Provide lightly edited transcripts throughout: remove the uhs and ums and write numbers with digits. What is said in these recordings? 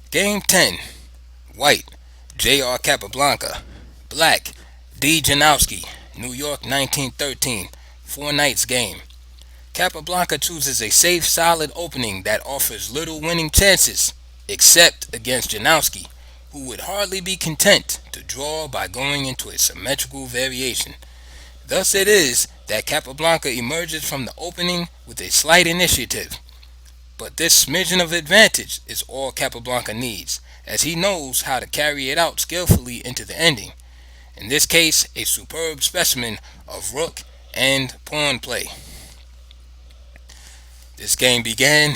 Game 10. White, J.R. Capablanca. Black, D. Janowsky. New York, 1913. 4 nights game. Capablanca chooses a safe, solid opening that offers little winning chances, except against Janowsky, who would hardly be content to draw by going into a symmetrical variation. Thus it is that Capablanca emerges from the opening with a slight initiative. But this smidgen of advantage is all Capablanca needs, as he knows how to carry it out skillfully into the ending. In this case, a superb specimen of rook and pawn play. This game began.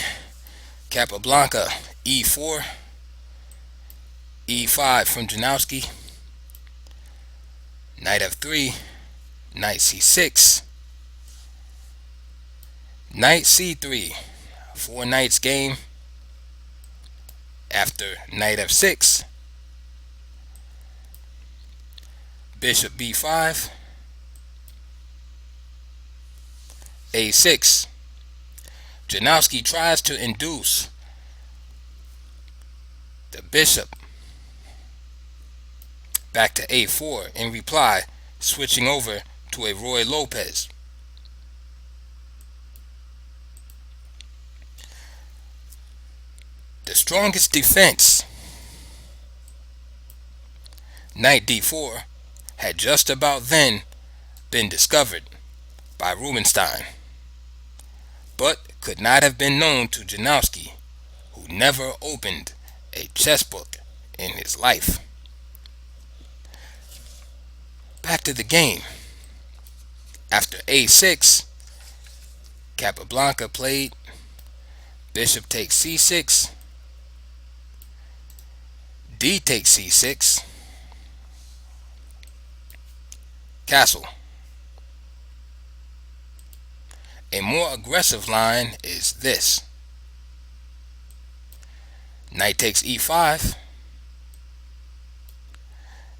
Capablanca e4, e5 from Janowsky, knight f3, knight c6, knight c3. 4 nights game. After knight f6, bishop b5, a6. Janowsky tries to induce the bishop back to a4, in reply switching over to a Roy Lopez. The strongest defense, knight d4, had just about then been discovered by Rubinstein, but could not have been known to Janowsky, who never opened a chess book in his life. Back to the game. After a6, Capablanca played bishop takes c6, d takes c6, castle. A more aggressive line is this: knight takes e5,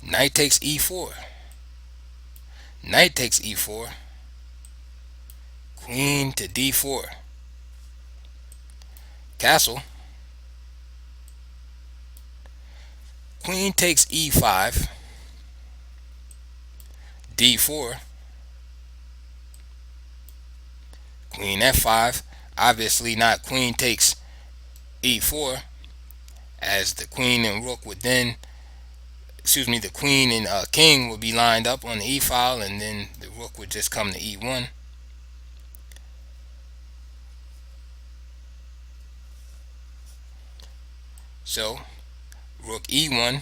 knight takes e4, knight takes e4, queen to d4, castle, queen takes e5, d4, queen f5. Obviously not queen takes e4, as the queen and rook would then, the queen and king would be lined up on the e file, and then the rook would just come to e1. So rook e1,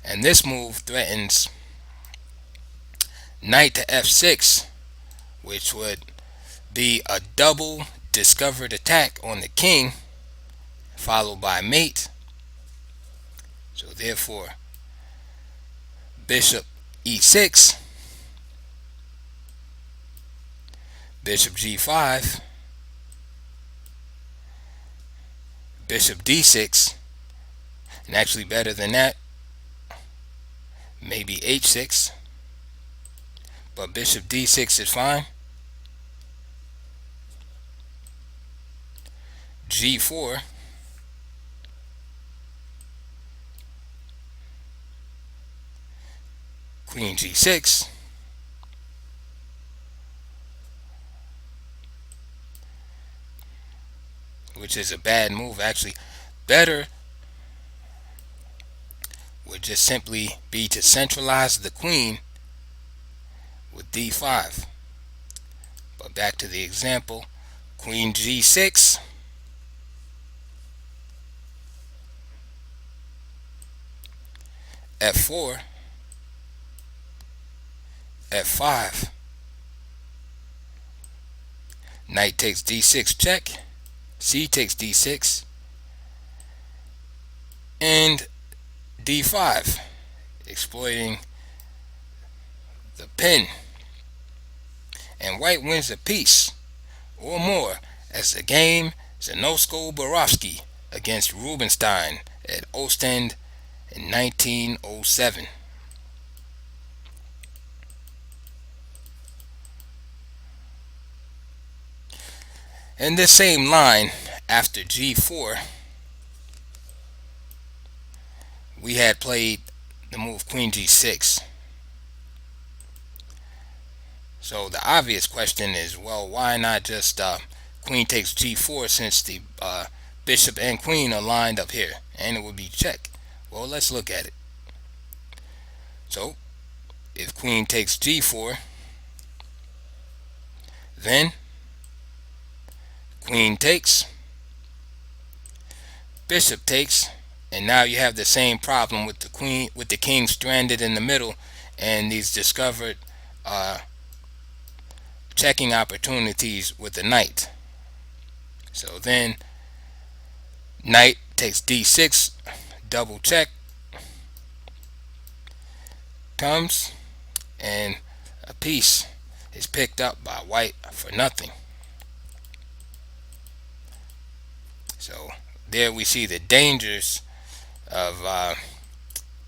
and this move threatens knight to f6, which would be a double discovered attack on the king, followed by mate. So therefore, bishop e6, bishop g5, bishop d6, and actually better than that, maybe h6, but bishop d6 is fine. g4, queen g6, which is a bad move. Actually, better would just simply be to centralize the queen with d5. But back to the example: queen g6, f4, f5, knight takes d6 check, c takes d6, and d5, exploiting the pin, and white wins a piece or more, as the game Janowsky against Rubinstein at Ostend in 1907. In this same line, after g4, we had played the move queen g6. So the obvious question is, well, why not just queen takes g4, since the bishop and queen are lined up here, and it would be check. Well, let's look at it. So if queen takes g4, then queen takes, bishop takes, and now you have the same problem with the king stranded in the middle, and these discovered checking opportunities with the knight. So then knight takes d6, double check comes, and a piece is picked up by white for nothing. So there we see the dangers of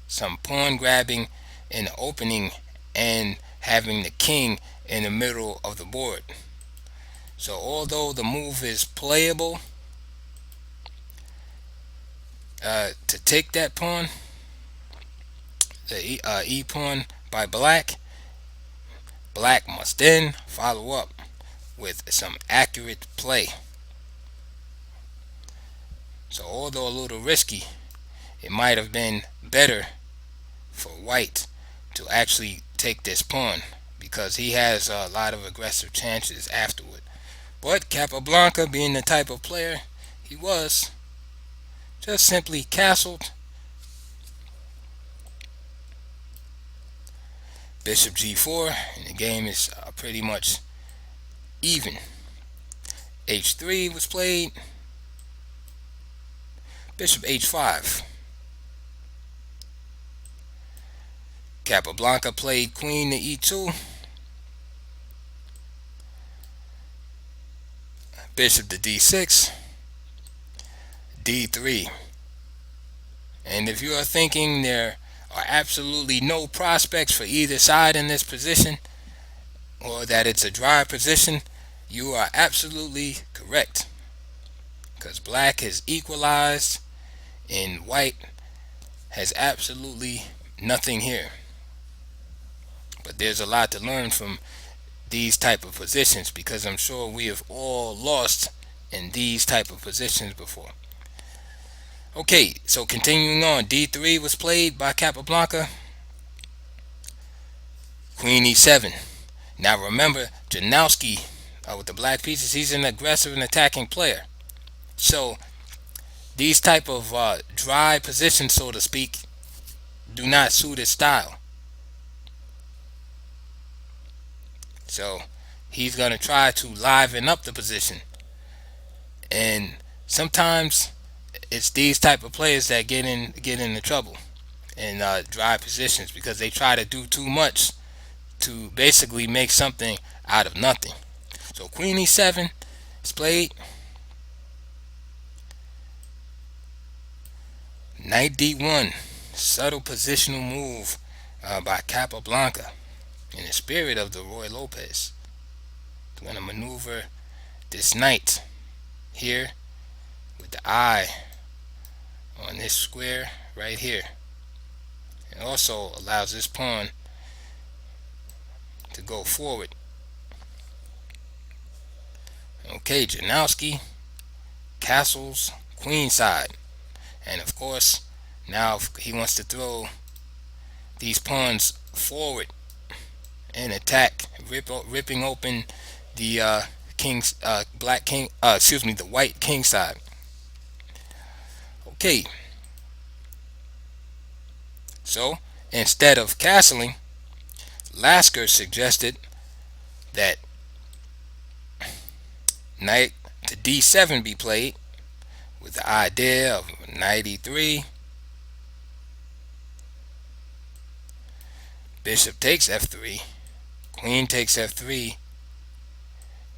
some pawn grabbing in the opening and having the king in the middle of the board. So although the move is playable to take that pawn, the e pawn by black must then follow up with some accurate play. So although a little risky, it might have been better for white to actually take this pawn, because he has a lot of aggressive chances afterward. But Capablanca, being the type of player he was, just simply castled. Bishop g4, and the game is pretty much even. h3 was played. Bishop h5. Capablanca played queen to e2. Bishop to d6. d3. And if you are thinking there are absolutely no prospects for either side in this position, or that it's a dry position, you are absolutely correct, because black has equalized and white has absolutely nothing here. But there's a lot to learn from these type of positions, because I'm sure we have all lost in these type of positions before. Okay, so continuing on, d3 was played by Capablanca. Queen e7. Now remember, Janowsky with the black pieces, he's an aggressive and attacking player. So these type of dry positions, so to speak, do not suit his style. So he's going to try to liven up the position. And sometimes it's these type of players that get into trouble in dry positions, because they try to do too much to basically make something out of nothing. So queen e7 is played. Knight d1, subtle positional move by Capablanca, in the spirit of the Roy Lopez. He's going to maneuver this knight here with the eye on this square right here. It also allows this pawn to go forward. Okay, Janowsky castles queenside, and of course now he wants to throw these pawns forward and attack, ripping open the king's the white king side. Okay, so instead of castling, Lasker suggested that knight to d7 be played, with the idea of knight e3, bishop takes f3, queen takes f3,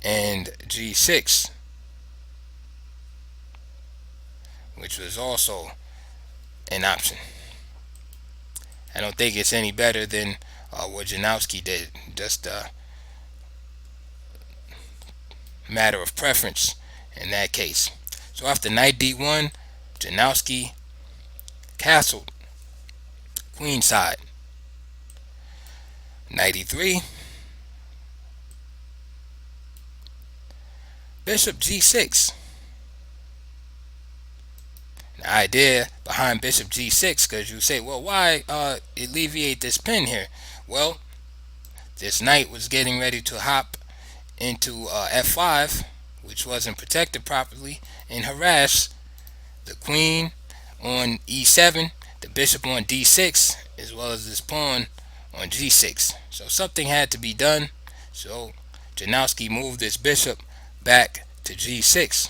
and g6, which was also an option. I don't think it's any better than what Janowsky did. Just a matter of preference in that case. So after knight d1, Janowsky castled queen side. Knight e3, bishop g6. The idea behind bishop g6, because you say, well, why alleviate this pin here? Well, this knight was getting ready to hop into f5, which wasn't protected properly, and harass the queen on e7, the bishop on d6, as well as this pawn on g6. So something had to be done. So Janowsky moved this bishop back to g6.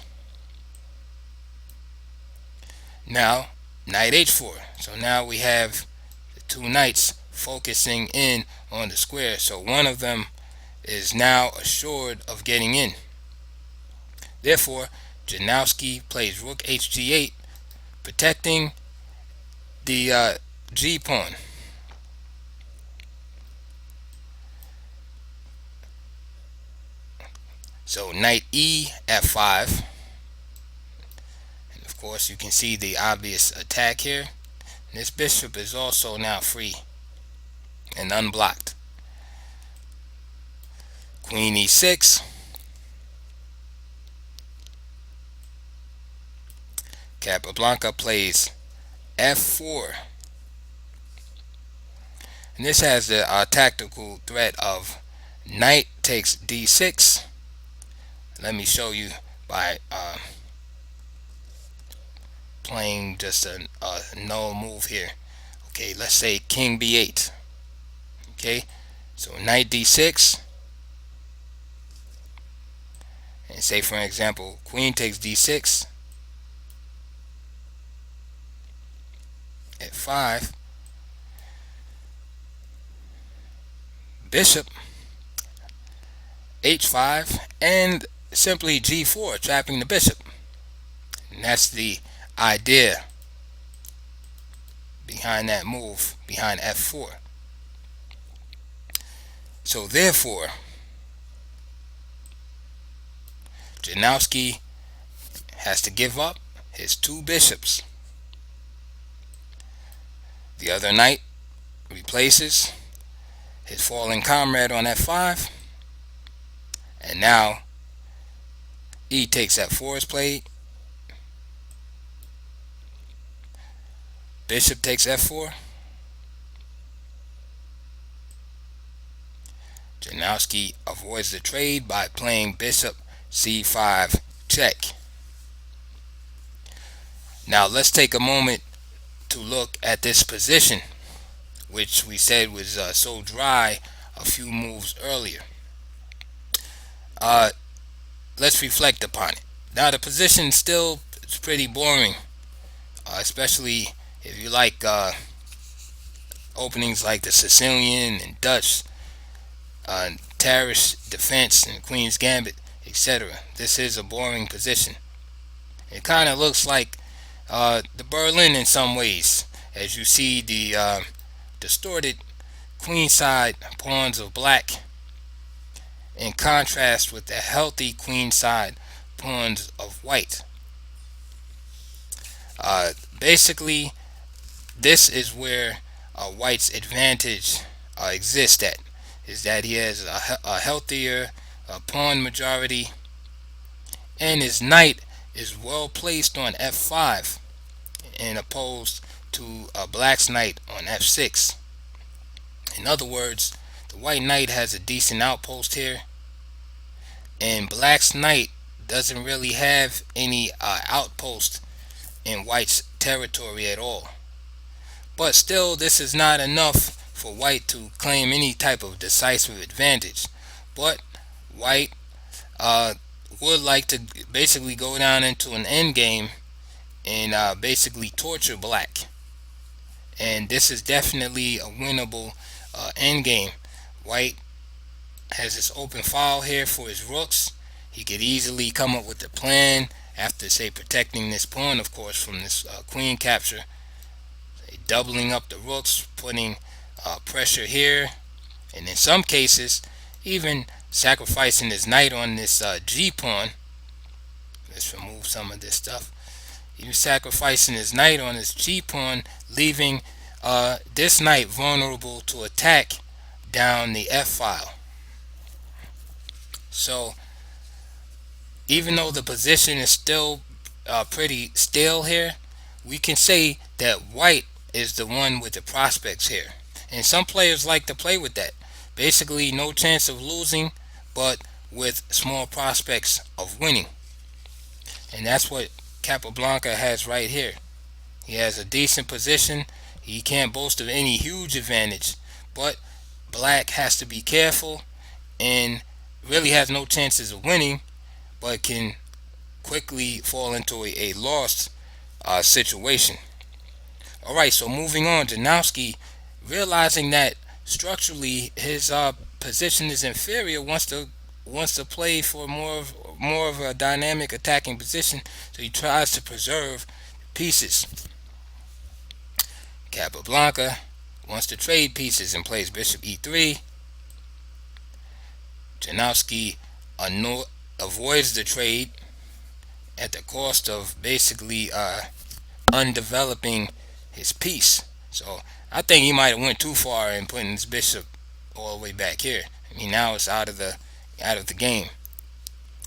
Now knight h4. So now we have the two knights focusing in on the square. So one of them is now assured of getting in. Therefore, Janowsky plays rook hg8, protecting the g pawn. So knight e f5, and of course you can see the obvious attack here. This bishop is also now free and unblocked. Queen e6, Capablanca plays f4, and this has the tactical threat of knight takes d6. Let me show you by playing just a null move here. Okay, let's say king b8. Okay, so knight d6, and say for example queen takes d6, f5, bishop h5, and simply g4, trapping the bishop. And that's the idea behind that move, behind f4. So therefore, Janowsky has to give up his two bishops. The other knight replaces his fallen comrade on f5, and now e takes f4 is played. Bishop takes f4. Janowsky avoids the trade by playing bishop c5 check. Now let's take a moment to look at this position, which we said was so dry a few moves earlier. Let's reflect upon it. Now the position still is pretty boring, especially if you like openings like the Sicilian and Dutch, Terrace defense and Queen's Gambit, etc. This is a boring position. It kind of looks like the Berlin in some ways, as you see the distorted queenside pawns of black in contrast with the healthy queenside pawns of white. Basically, this is where white's advantage exists at, is that he has a healthier pawn majority, and his knight is well placed on f5 in opposed to black's knight on f6. In other words, the white knight has a decent outpost here, and black's knight doesn't really have any outpost in white's territory at all. But still, this is not enough for white to claim any type of decisive advantage. But white would like to basically go down into an endgame and basically torture black. And this is definitely a winnable endgame. White has this open file here for his rooks. He could easily come up with a plan after, say, protecting this pawn, of course, from this queen capture. Doubling up the rooks, putting pressure here, and in some cases even sacrificing his knight on this g pawn. Let's remove some of this stuff. Even sacrificing his knight on his g pawn, leaving this knight vulnerable to attack down the f file. So even though the position is still pretty stale here, we can say that white is the one with the prospects here. And some players like to play with that. Basically, no chance of losing, but with small prospects of winning. And that's what Capablanca has right here. He has a decent position. He can't boast of any huge advantage, but black has to be careful and really has no chances of winning, but can quickly fall into a lost situation. Alright, so moving on, Janowsky, realizing that structurally his position is inferior, wants to play for more of a dynamic attacking position, so he tries to preserve pieces. Capablanca wants to trade pieces and plays bishop e3. Janowsky avoids the trade at the cost of basically undeveloping his piece. So I think he might have went too far in putting his bishop all the way back here. I mean, now it's out of the game.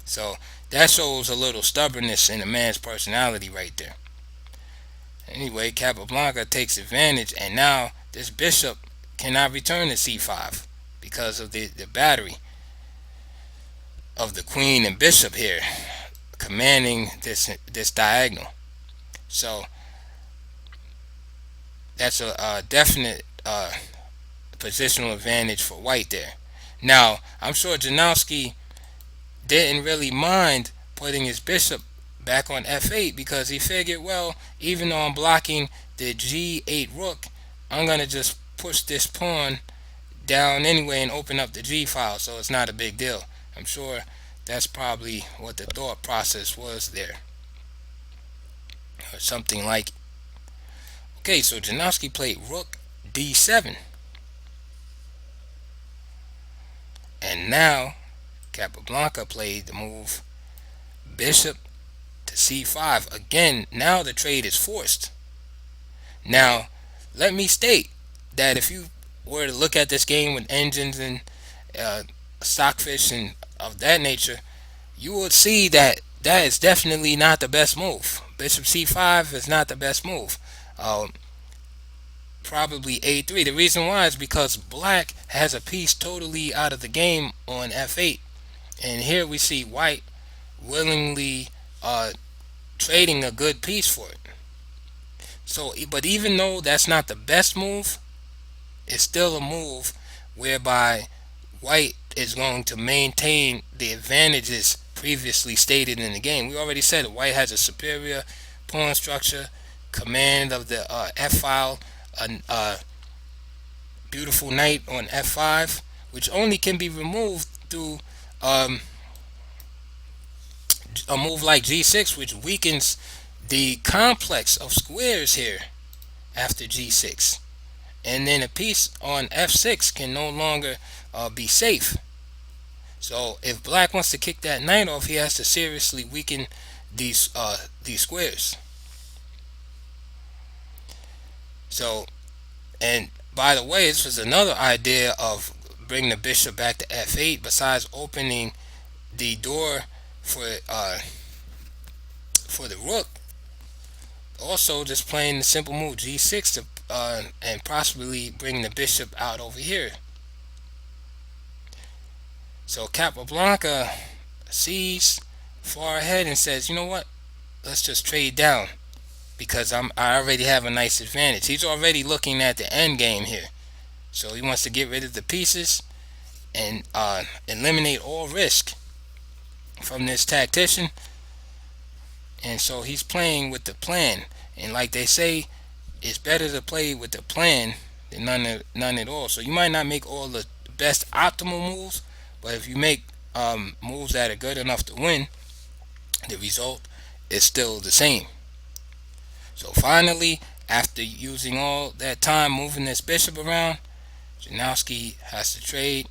So that shows a little stubbornness in a man's personality right there. Anyway, Capablanca takes advantage, and now this bishop cannot return to c5 because of the battery of the queen and bishop here, commanding this diagonal. So that's a definite positional advantage for white there. Now, I'm sure Janowsky didn't really mind putting his bishop back on f8 because he figured, well, even though I'm blocking the g8 rook, I'm going to just push this pawn down anyway and open up the g file, so it's not a big deal. I'm sure that's probably what the thought process was there, or something like it. Okay, so Janowsky played rook d7, and now Capablanca played the move bishop to c5. Again, now the trade is forced. Now, let me state that if you were to look at this game with engines and stockfish and of that nature, you would see that that is definitely not the best move. Bishop c5 is not the best move. Probably a3. The reason why is because black has a piece totally out of the game on f8, and here we see white willingly trading a good piece for it. So, but even though that's not the best move, it's still a move whereby white is going to maintain the advantages previously stated in the game. We already said that white has a superior pawn structure, command of the f file, a beautiful knight on f5, which only can be removed through a move like g6, which weakens the complex of squares here after g6, and then a piece on f6 can no longer be safe. So if black wants to kick that knight off, he has to seriously weaken these squares. So, and by the way, this was another idea of bringing the bishop back to f8, besides opening the door for the rook. Also, just playing the simple move g6 to and possibly bring the bishop out over here. So Capablanca sees far ahead and says, you know what, let's just trade down, because I already have a nice advantage. He's already looking at the end game here, so he wants to get rid of the pieces and eliminate all risk from this tactician. And so he's playing with the plan, and like they say, it's better to play with the plan than none at all. So you might not make all the best optimal moves, but if you make moves that are good enough to win, the result is still the same. So finally, after using all that time moving this bishop around, Janowsky has to trade,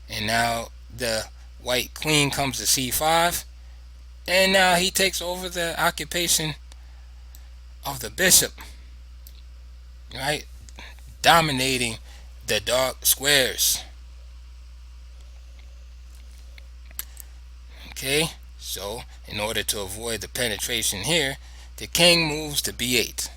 and now the white queen comes to c5, and now he takes over the occupation of the bishop. right? Dominating the dark squares. Okay, so in order to avoid the penetration here, the king moves to b8.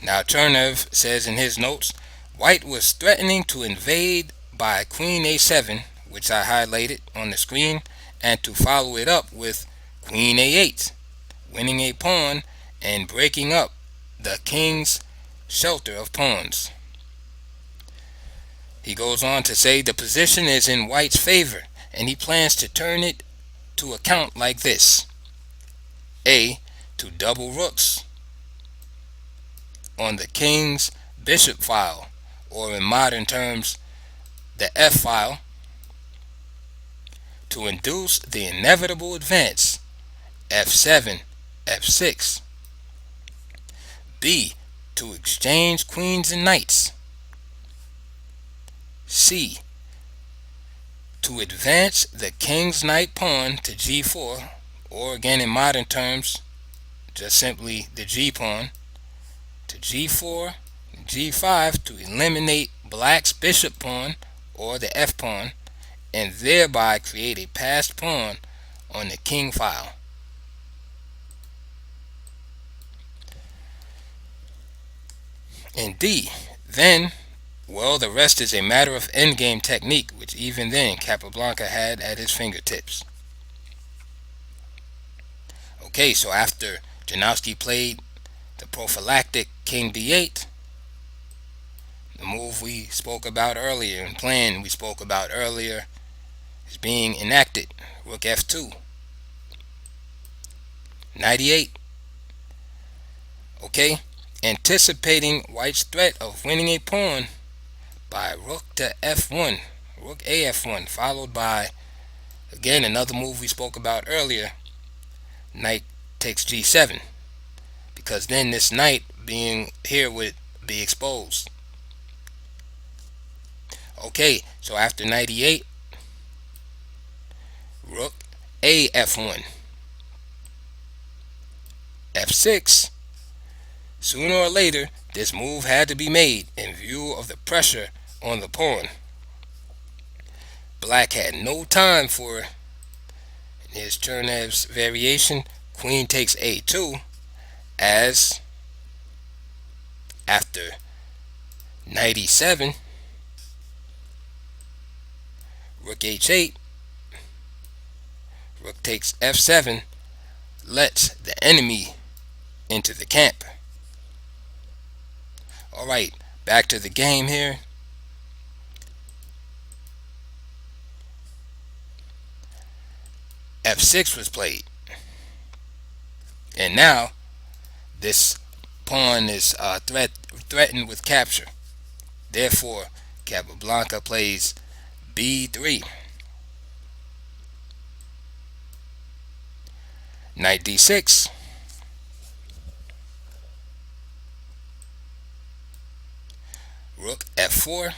Now Chernev says in his notes, white was threatening to invade by queen a7, which I highlighted on the screen, and to follow it up with queen a8, winning a pawn and breaking up the king's shelter of pawns. He goes on to say the position is in white's favor, and he plans to turn it to account like this: A. To double rooks on the king's bishop file, or in modern terms, the F file, to induce the inevitable advance F7, F6. B. To exchange queens and knights. C. To advance the king's knight pawn to G4, or again in modern terms, just simply the G pawn, to G4, G5 to eliminate black's bishop pawn or the F pawn, and thereby create a passed pawn on the king file. And D. Then, well, the rest is a matter of endgame technique, which even then Capablanca had at his fingertips. Okay, so after Janowsky played the prophylactic king b8, the move we spoke about earlier and plan we spoke about earlier is being enacted. Rook f2, 98. Okay, anticipating white's threat of winning a pawn by rook to f1, rook af1, followed by, again, another move we spoke about earlier, knight takes g7, because then this knight being here would be exposed. Okay, so after 98, rook a f1, f6. Sooner or later, this move had to be made in view of the pressure on the pawn. Black had no time for it. Here's Chernev's variation: queen takes a2, as after 97, rook h8, rook takes f7, lets the enemy into the camp. Alright, back to the game here. f6 was played, and now this pawn is threatened with capture. Therefore, Capablanca plays b3, knight d6, rook f4,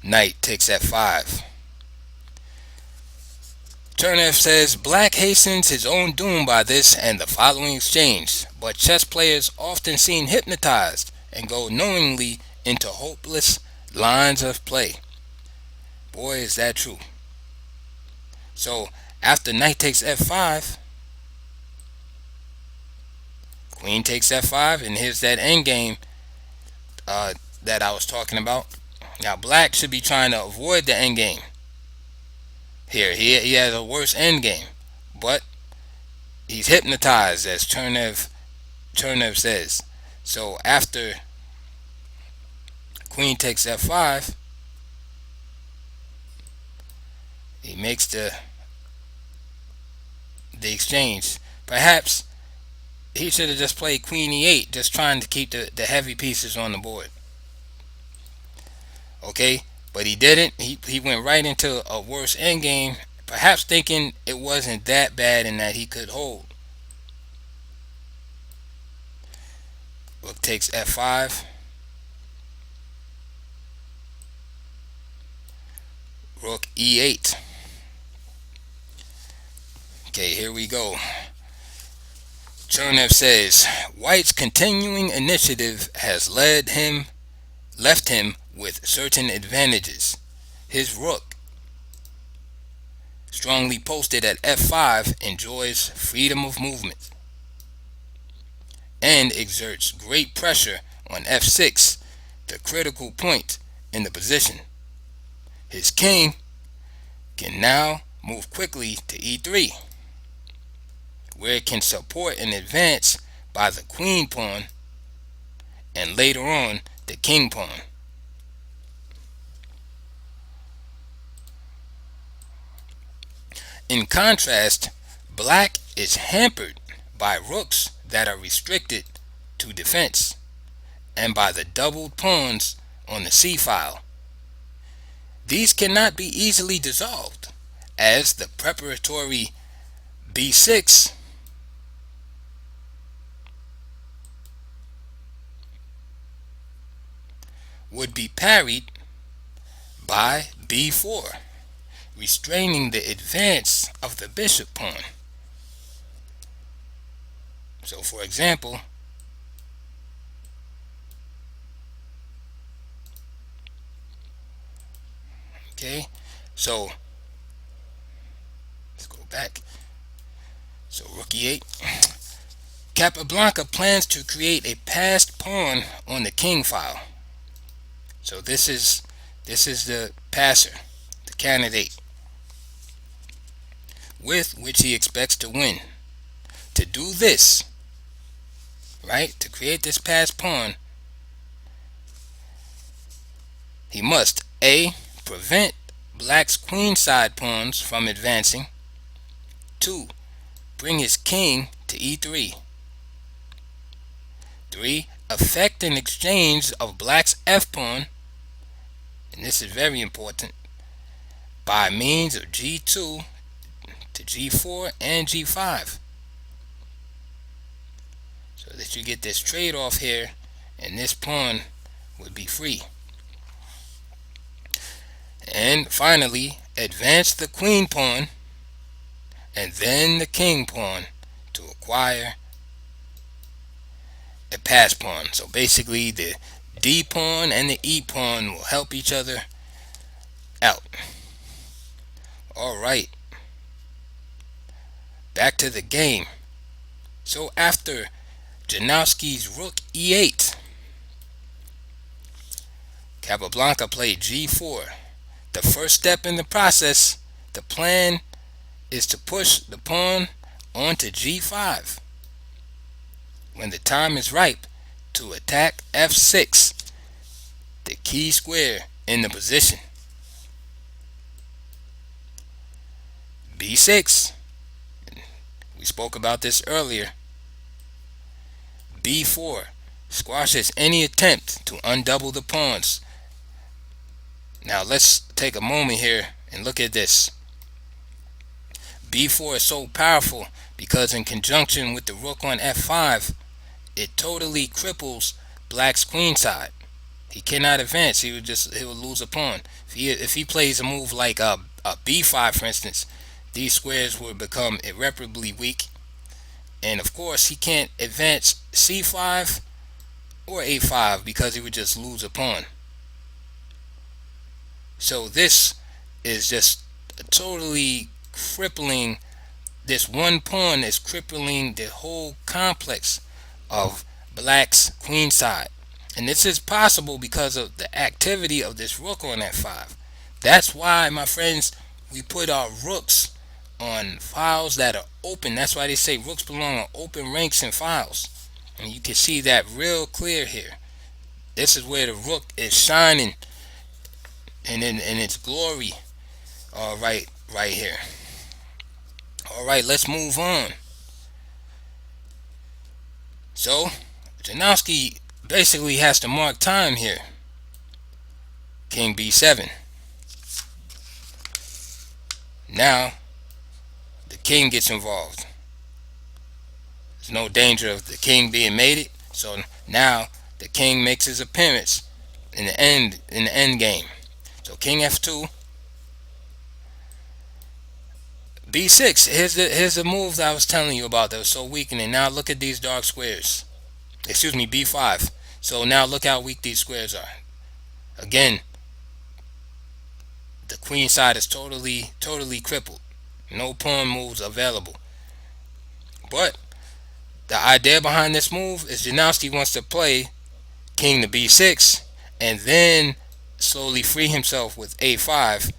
knight takes f5. Chernev says black hastens his own doom by this and the following exchange, but chess players often seem hypnotized and go knowingly into hopeless lines of play. Boy, is that true. So after knight takes f5, queen takes f5, and here's that endgame that I was talking about. Now black should be trying to avoid the endgame. Here he has a worse endgame, but he's hypnotized, as Chernev says. So after queen takes f5, he makes the exchange. Perhaps he should have just played queen e8, just trying to keep the heavy pieces on the board. Okay, but he didn't. He went right into a worse endgame, perhaps thinking it wasn't that bad and that he could hold. Rook takes f5, rook e8. Okay, here we go. Chernev says, White's continuing initiative has left him with certain advantages. His rook, strongly posted at f5, enjoys freedom of movement and exerts great pressure on f6, the critical point in the position. His king can now move quickly to e3, where it can support an advance by the queen pawn and later on the king pawn. In contrast, black is hampered by rooks that are restricted to defense and by the doubled pawns on the c file. These cannot be easily dissolved, as the preparatory b6 would be parried by b4, restraining the advance of the bishop pawn. So for example, okay, so let's go back. So rook e8. Capablanca plans to create a passed pawn on the king file. So this is the passer, the candidate, with which he expects to win. To do this, right, to create this passed pawn, he must A. prevent black's queenside pawns from advancing. 2. Bring his king to e3. 3. Effect an exchange of black's f-pawn, and this is very important, by means of g2 to g4 and g5, so that you get this trade-off here, and this pawn would be free. And finally, advance the queen pawn and then the king pawn to acquire a pass pawn. So basically the d pawn and the e pawn will help each other out. Alright, back to the game. So after Janowsky's rook e8, Capablanca played g4. The first step in the process, the plan is to push the pawn onto g5 when the time is ripe to attack f6, the key square in the position. b6, we spoke about this earlier. b4 squashes any attempt to undouble the pawns. Now let's take a moment here and look at this. b4 is so powerful because in conjunction with the rook on f5, it totally cripples black's queenside. He cannot advance. He will lose a pawn. If he plays a move like a b5, for instance, these squares will become irreparably weak. And of course, he can't advance c5 or a5 because he would just lose a pawn. So this is just totally crippling. This one pawn is crippling the whole complex of black's queenside. And this is possible because of the activity of this rook on f5. That's why, my friends, we put our rooks on files that are open. That's why they say rooks belong on open ranks and files. And you can see that real clear here. This is where the rook is shining and in its glory. Right here. Alright, let's move on. So Janowsky basically has to mark time here. King b7. Now the king gets involved. There's no danger of the king being mated, so now the king makes his appearance in the end game. So king f2, b6. Here's the move that I was telling you about that was so weakening. Now look at these dark squares. Excuse me, b5. So now look how weak these squares are. Again, the queen side is totally crippled. No pawn moves available. But the idea behind this move is Janowsky wants to play king to b6 and then slowly free himself with a5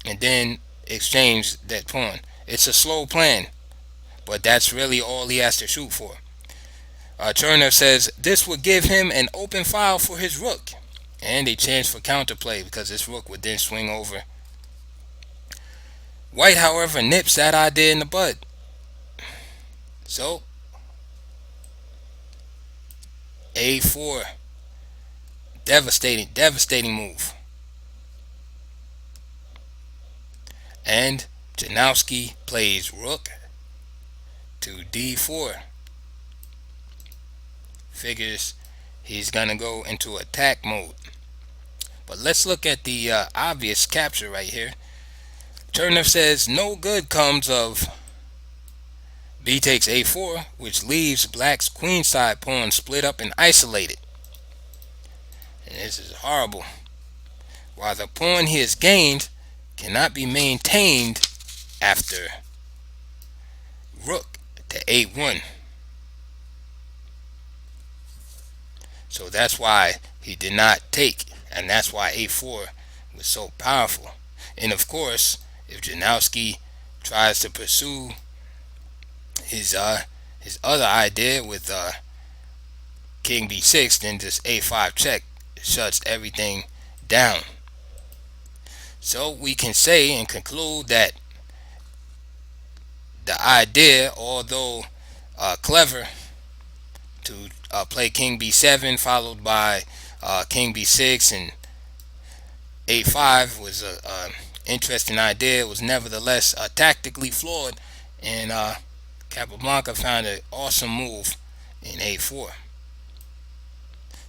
and then exchange that pawn. It's a slow plan, but that's really all he has to shoot for. Chernev says this would give him an open file for his rook and a chance for counterplay because this rook would then swing over. White, however, nips that idea in the bud. So a4, devastating move. And Janowsky plays rook to d4. Figures he's gonna go into attack mode. But let's look at the obvious capture right here. Chernev says no good comes of b takes a4, which leaves black's queenside pawn split up and isolated. And this is horrible. While the pawn he has gained cannot be maintained after rook to a1. So that's why he did not take, and that's why a4 was so powerful. And of course, if Janowsky tries to pursue his other idea with king b6, then just a5 check shuts everything down. So we can say and conclude that the idea, although clever, to play king b7 followed by king b6 and a5 was a interesting idea. It was nevertheless tactically flawed, and Capablanca found an awesome move in a4.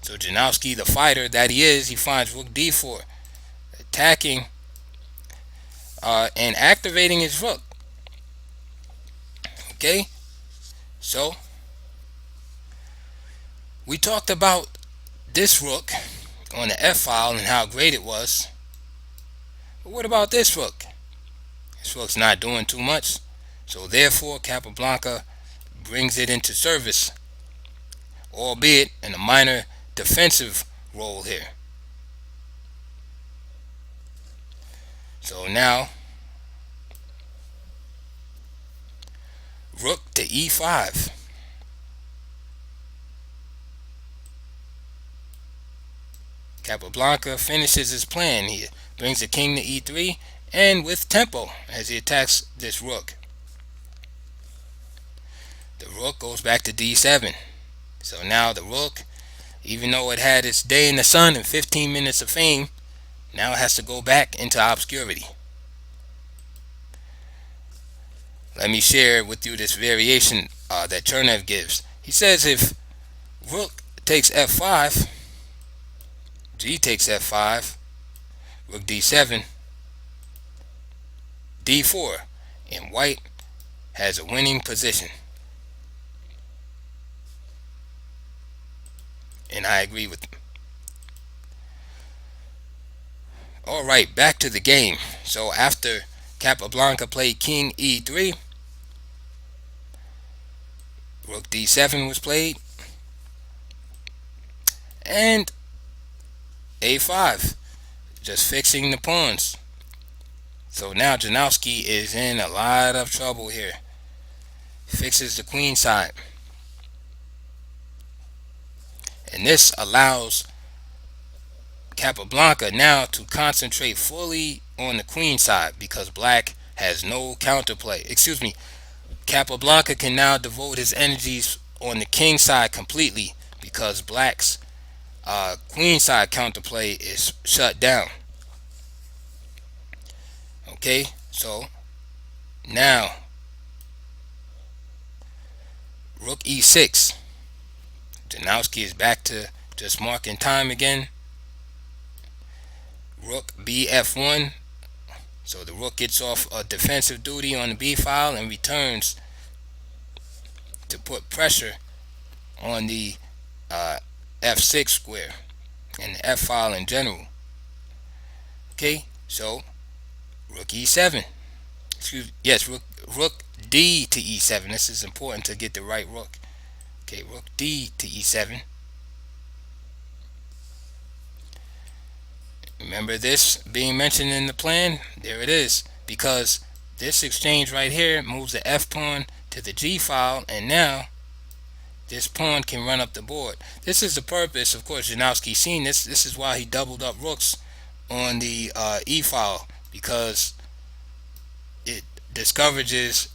So Janowsky, the fighter that he is, he finds rook d4, attacking and activating his rook. Okay, so we talked about this rook on the F file and how great it was. But what about this rook? This rook's not doing too much. So therefore Capablanca brings it into service, albeit in a minor defensive role here. So now rook to e5. Capablanca finishes his plan here, brings the king to e3 and with tempo as he attacks this rook. The rook goes back to d7. So now the rook, even though it had its day in the sun and 15 minutes of fame, now it has to go back into obscurity. Let me share with you this variation that Chernev gives. He says if rook takes f5, g takes f5, rook d7, d4, and white has a winning position. And I agree with him. Alright, back to the game. So after Capablanca played king e3, rook d7 was played, and a5, just fixing the pawns. So now Janowsky is in a lot of trouble here. Fixes the queen side. And this allows Capablanca now to concentrate fully on the queen side because black has no counterplay. Excuse me, Capablanca can now devote his energies on the king side completely because black's queen side counterplay is shut down. Okay, so now rook e6. Janowsky is back to just marking time again. Rook bf1, So the rook gets off a defensive duty on the b file and returns to put pressure on the uh, f6 square and the f file in general. Okay, so rook e7. Yes, rook d to e7. This is important to get the right rook. Okay, rook d to e7. Remember this being mentioned in the plan? There it is. Because this exchange right here moves the f pawn to the g file, and now this pawn can run up the board. This is the purpose, of course. Janowsky seen this. This is why he doubled up rooks on the e file, because it discourages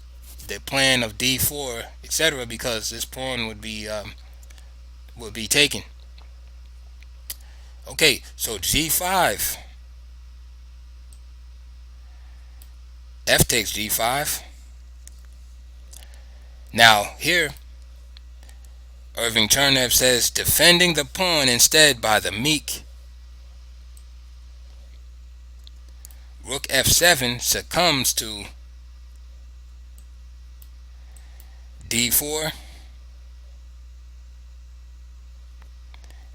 the plan of d4, etc. Because this pawn would be taken. Okay, so g5. F takes g5. Now here, Irving Chernev says defending the pawn instead by the meek rook f7 succumbs to d4,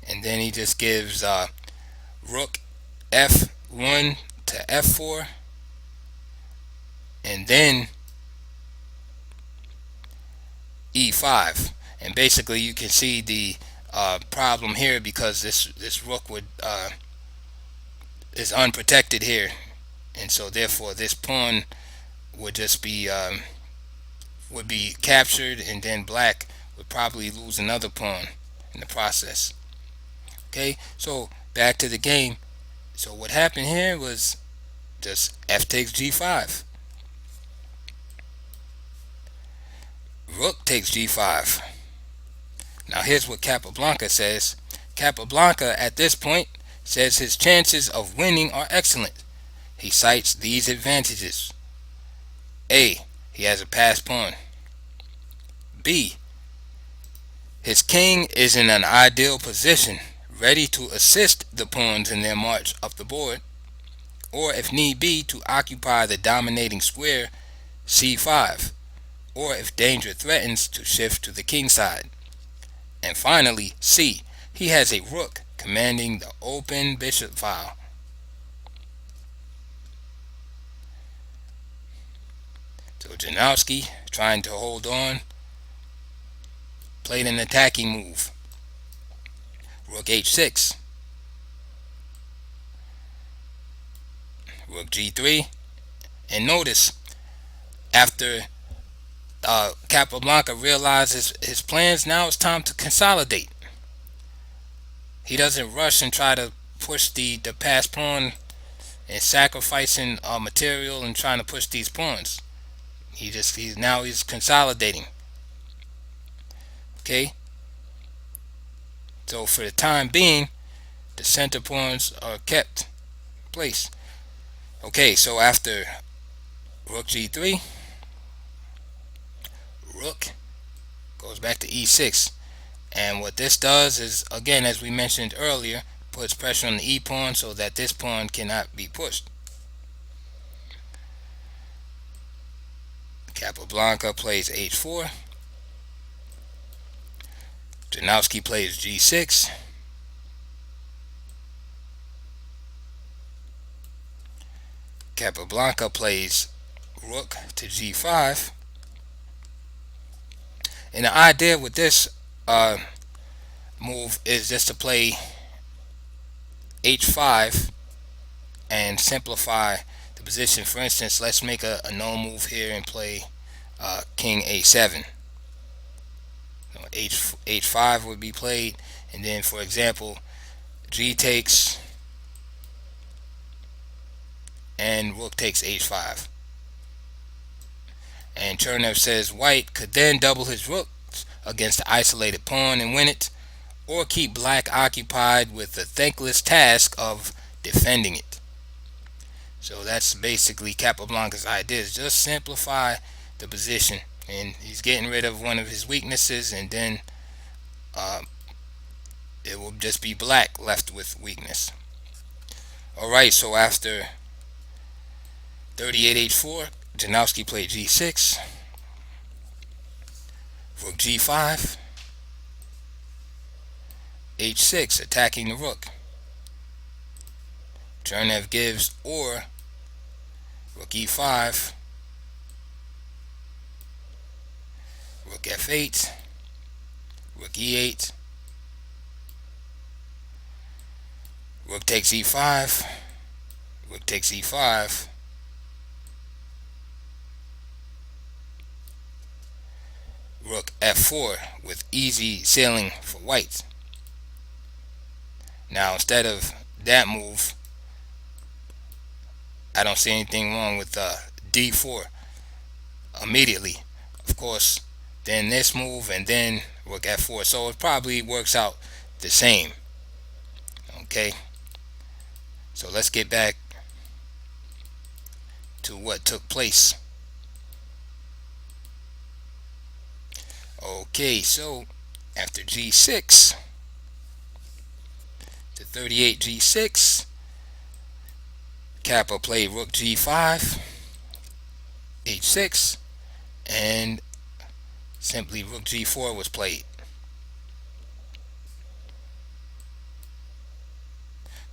and then he just gives rook f1 to f4, and then e5. And basically you can see the problem here, because this rook is unprotected here, and so therefore this pawn would just be captured, and then black would probably lose another pawn in the process. Okay, so back to the game. So what happened here was just f takes g5. Rook takes g5. Now here's what Capablanca says. Capablanca at this point says his chances of winning are excellent. He cites these advantages. A. He has a passed pawn. B. His king is in an ideal position, ready to assist the pawns in their march up the board, or if need be, to occupy the dominating square c5, or if danger threatens, to shift to the king side. And finally, C. He has a rook commanding the open bishop file. So Janowsky, trying to hold on, played an attacking move. Rook h6. Rook g3. And notice, after Capablanca realizes his plans, now it's time to consolidate. He doesn't rush and try to push the passed pawn and sacrificing material and trying to push these pawns. He's consolidating. Okay, so for the time being, the center pawns are kept in place. Okay, so after rook g3, rook goes back to e6, and what this does is, again, as we mentioned earlier, puts pressure on the e pawn so that this pawn cannot be pushed. Capablanca plays h4. Janowsky plays g6. Capablanca plays rook to g5. And the idea with this move is just to play h5 and simplify the position. For instance, let's make a no move here and play king a7. H5 would be played, and then, for example, g takes and rook takes h5. And Chernev says white could then double his rooks against the isolated pawn and win it, or keep black occupied with the thankless task of defending it. So that's basically Capablanca's idea, is just simplify the position, and he's getting rid of one of his weaknesses, and then it will just be black left with weakness. Alright, so after 38 h4, Janowsky played g6, rook g5, h6, attacking the rook. Chernev gives or rook e5, rook f8, rook e8, rook takes e5, rook takes e5, rook f4 with easy sailing for white. Now instead of that move, I don't see anything wrong with d4 immediately. Of course, then this move and then rook f4, so it probably works out the same. Okay, so let's get back to what took place. Okay, so after g6 to 38 g6, Kappa played rook g5, h6, and simply rook g4 was played.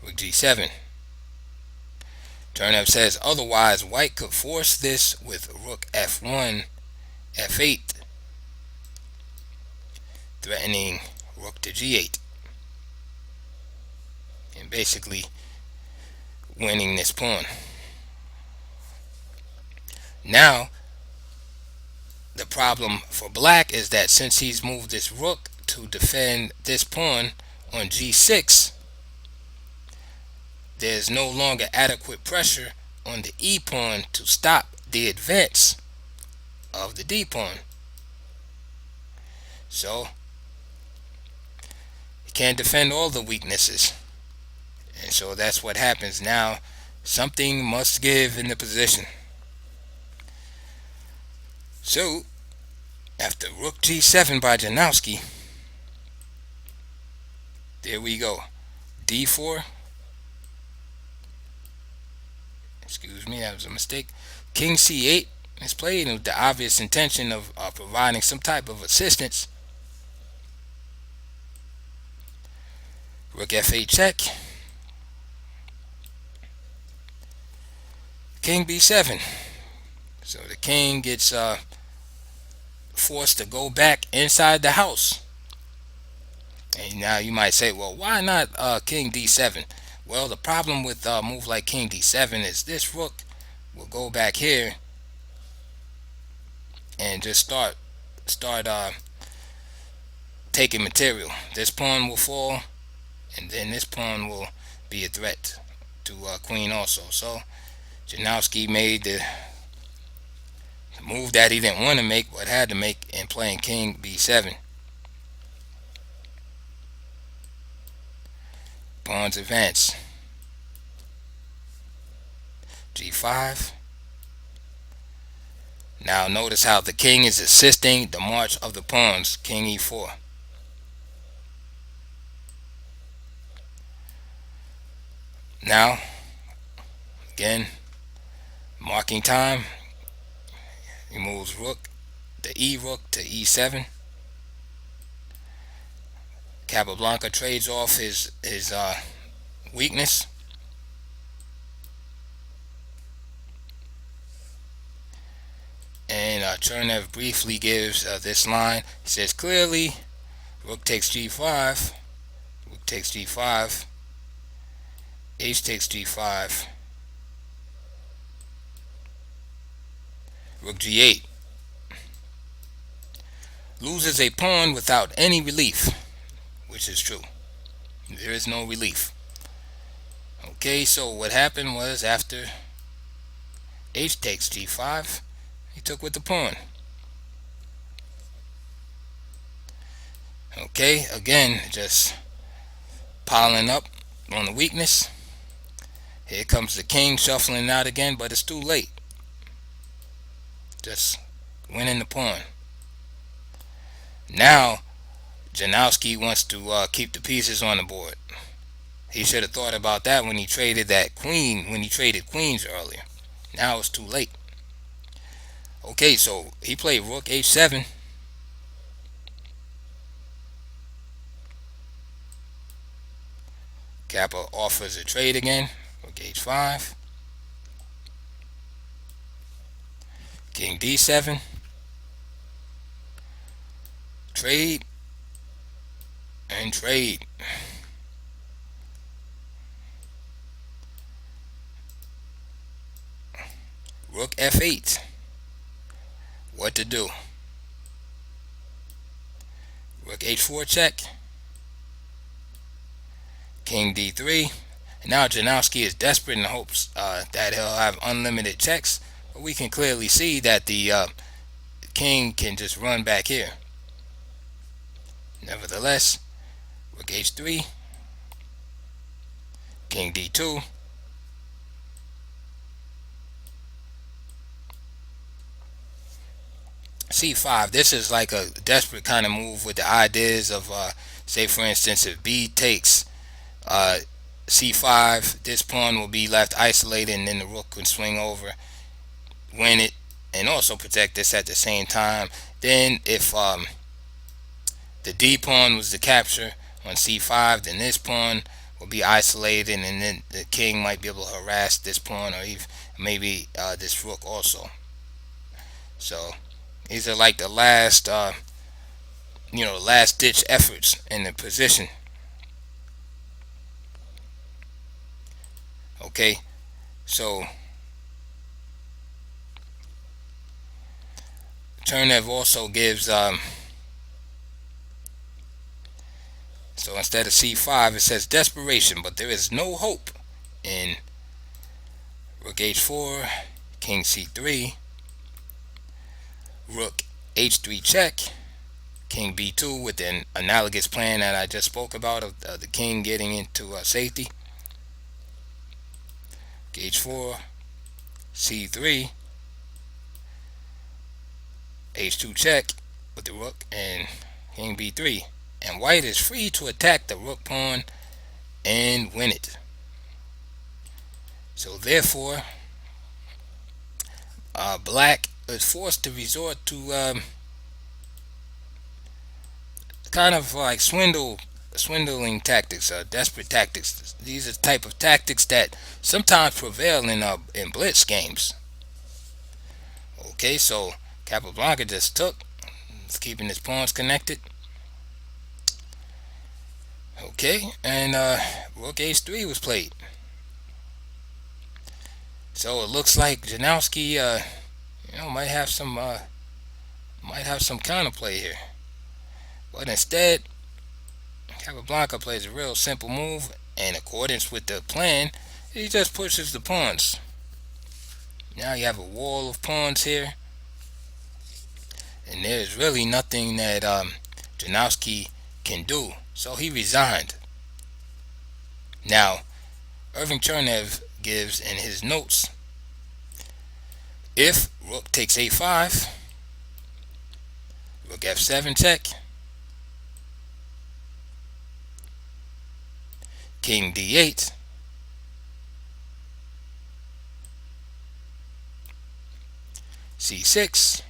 Rook g7. Chernev says otherwise white could force this with rook f1, f8, threatening rook to g8, and basically winning this pawn. Now the problem for black is that since he's moved this rook to defend this pawn on g6, there's no longer adequate pressure on the e pawn to stop the advance of the d pawn. So he can't defend all the weaknesses, and so that's what happens. Now something must give in the position. So after rook g7 by Janowsky, there we go. d4, excuse me, that was a mistake. King c8 is played with the obvious intention of providing some type of assistance. Rook f8 check. King b7. So the king gets forced to go back inside the house. And now you might say, well, why not king d7? Well, the problem with a move like king d7 is this rook will go back here and just start taking material. This pawn will fall, and then this pawn will be a threat to queen also. So Janowsky made the move that he didn't want to make but had to make in playing king b7. Pawns advance. g5. Now notice how the king is assisting the march of the pawns. King e4. Now again, marking time. He moves rook, the e rook to e7. Capablanca trades off his weakness. And Chernev briefly gives this line. He says clearly, rook takes g5, rook takes g5, h takes g5, rook g8. Loses a pawn without any relief, which is true. There is no relief. Okay, so what happened was after h takes g5, he took with the pawn. Okay, again, just piling up on the weakness. Here comes the king shuffling out again, but it's too late. Just winning the pawn. Now Janowsky wants to keep the pieces on the board. He should have thought about that when he traded that queen, when he traded queens earlier. Now it's too late. Okay, so he played rook h7. Kappa offers a trade again. Rook h5. King d7. Trade and trade. Rook f8. What to do? Rook h4 check. King d3. And now Janowsky is desperate in hopes that he'll have unlimited checks. But we can clearly see that the king can just run back here. Nevertheless, rook h3. King d2. c5. This is like a desperate kind of move with the ideas of say for instance if b takes c5, this pawn will be left isolated and then the rook can swing over, win it, and also protect this at the same time. Then if the d pawn was the capture on c5, then this pawn will be isolated and then the king might be able to harass this pawn or even maybe this rook also. So these are like the last last ditch efforts in the position. Okay, so Chernev also gives so instead of c5 it says desperation, but there is no hope in rook h4, king c3, rook h3 check, king b2 with an analogous plan that I just spoke about of the king getting into safety. h4, c3, h2 check with the rook, and king b3. And white is free to attack the rook pawn and win it. So therefore, black is forced to resort to kind of like swindling tactics, desperate tactics. These are the type of tactics that sometimes prevail in blitz games. Okay, so Capablanca just took, keeping his pawns connected. Okay, and rook h3 was played. So it looks like Janowsky, might have some counterplay here. But instead, Capablanca plays a real simple move, and in accordance with the plan, he just pushes the pawns. Now you have a wall of pawns here, and there's really nothing that Janowsky can do. So he resigned. Now, Irving Chernev gives in his notes, if rook takes a5, rook f7 check, king d8, c6,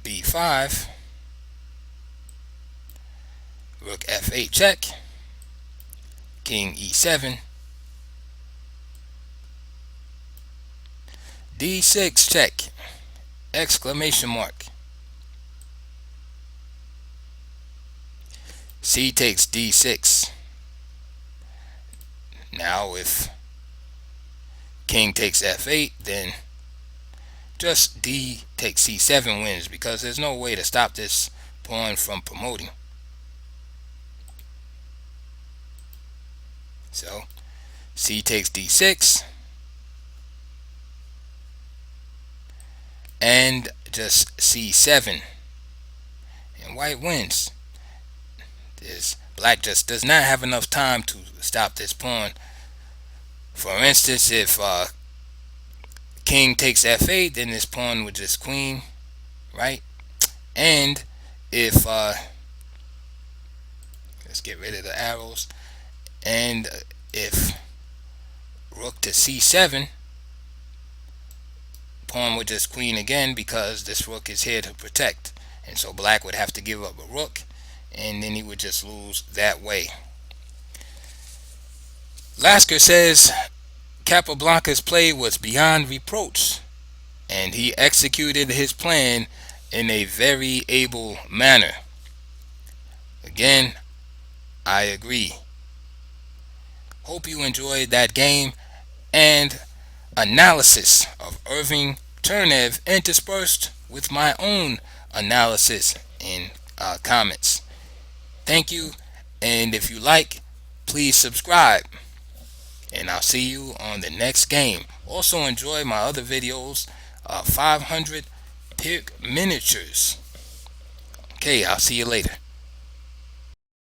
b5, rook f8 check, king e7, d6 check, exclamation mark. C takes d6. Now if king takes f8, then just d takes c7 wins, because there's no way to stop this pawn from promoting. So c takes d6 and just c7, and white wins. Black just does not have enough time to stop this pawn. For instance, if king takes f8, then this pawn would just queen, right? And if let's get rid of the arrows, and if rook to c7, pawn would just queen again because this rook is here to protect. And so black would have to give up a rook, and then he would just lose that way. Lasker says Capablanca's play was beyond reproach, and he executed his plan in a very able manner. Again, I agree. Hope you enjoyed that game and analysis of Irving Chernev interspersed with my own analysis in comments. Thank you, and if you like, please subscribe, and I'll see you on the next game. Also enjoy my other videos, 500 pick miniatures. Okay, I'll see you later.